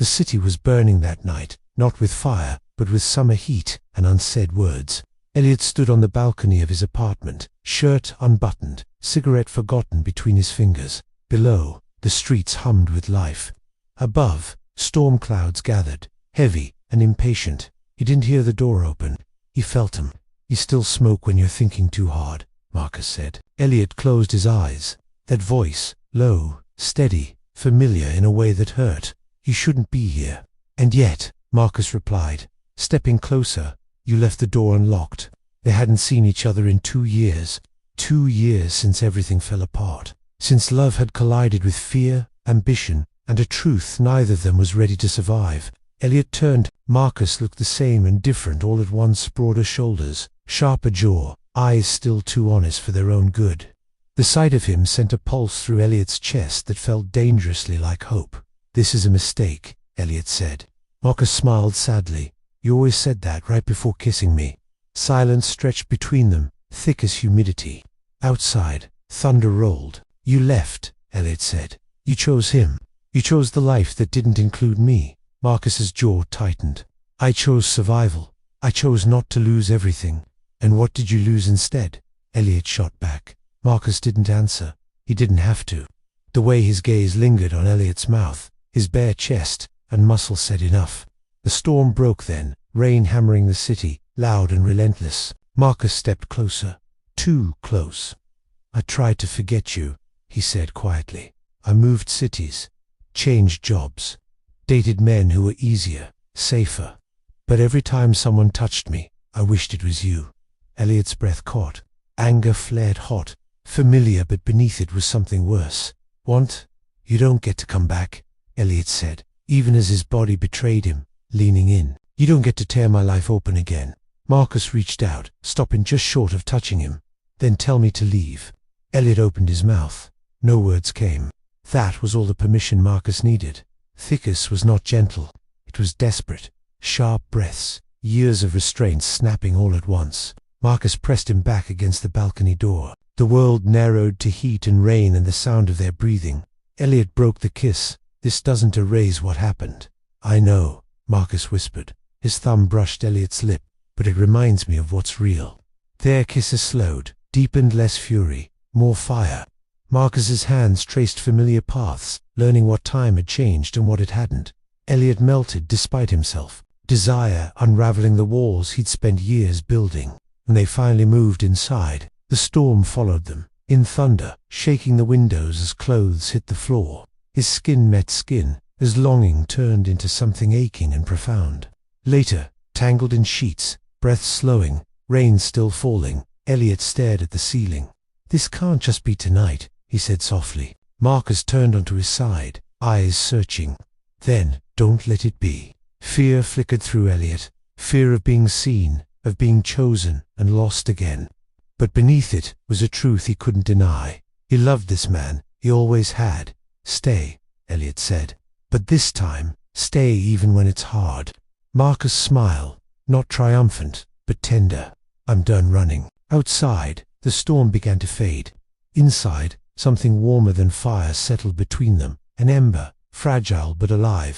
The city was burning that night, not with fire, but with summer heat and unsaid words. Elliot stood on the balcony of his apartment, shirt unbuttoned, cigarette forgotten between his fingers. Below, the streets hummed with life. Above, storm clouds gathered, heavy and impatient. He didn't hear the door open. He felt them. "You still smoke when you're thinking too hard," Marcus said. Elliot closed his eyes. That voice, low, steady, familiar in a way that hurt. "You shouldn't be here." "And yet," Marcus replied, stepping closer, "you left the door unlocked." They hadn't seen each other in 2 years. 2 years since everything fell apart. Since love had collided with fear, ambition, and a truth neither of them was ready to survive. Elliot turned. Marcus looked the same and different all at once. Broader shoulders, sharper jaw, eyes still too honest for their own good. The sight of him sent a pulse through Elliot's chest that felt dangerously like hope. "This is a mistake," Elliot said. Marcus smiled sadly. "You always said that right before kissing me." Silence stretched between them, thick as humidity. Outside, thunder rolled. "You left," Elliot said. "You chose him. You chose the life that didn't include me." Marcus's jaw tightened. "I chose survival. I chose not to lose everything." "And what did you lose instead?" Elliot shot back. Marcus didn't answer. He didn't have to. The way his gaze lingered on Elliot's mouth, his bare chest and muscle said enough. The storm broke then, rain hammering the city, loud and relentless. Marcus stepped closer. Too close. "I tried to forget you," he said quietly. "I moved cities, changed jobs, dated men who were easier, safer. But every time someone touched me, I wished it was you." Elliot's breath caught. Anger flared hot, familiar, but beneath it was something worse. "Want? You don't get to come back," Elliot said, even as his body betrayed him, leaning in. "You don't get to tear my life open again." Marcus reached out, stopping just short of touching him. "Then tell me to leave." Elliot opened his mouth. No words came. That was all the permission Marcus needed. Thickest was not gentle. It was desperate. Sharp breaths, years of restraint snapping all at once. Marcus pressed him back against the balcony door. The world narrowed to heat and rain and the sound of their breathing. Elliot broke the kiss. "This doesn't erase what happened." "I know," Marcus whispered. His thumb brushed Elliot's lip. "But it reminds me of what's real." Their kisses slowed, deepened, less fury, more fire. Marcus's hands traced familiar paths, learning what time had changed and what it hadn't. Elliot melted despite himself. Desire unraveling the walls he'd spent years building. When they finally moved inside, the storm followed them, in thunder, shaking the windows as clothes hit the floor. His skin met skin, as longing turned into something aching and profound. Later, tangled in sheets, breath slowing, rain still falling, Elliot stared at the ceiling. "This can't just be tonight," he said softly. Marcus turned onto his side, eyes searching. "Then, don't let it be." Fear flickered through Elliot, fear of being seen, of being chosen and lost again. But beneath it was a truth he couldn't deny. He loved this man, he always had. "Stay," Elliot said. "But this time, stay even when it's hard." Marcus smiled, not triumphant, but tender. "I'm done running." Outside, the storm began to fade. Inside, something warmer than fire settled between them, an ember, fragile but alive.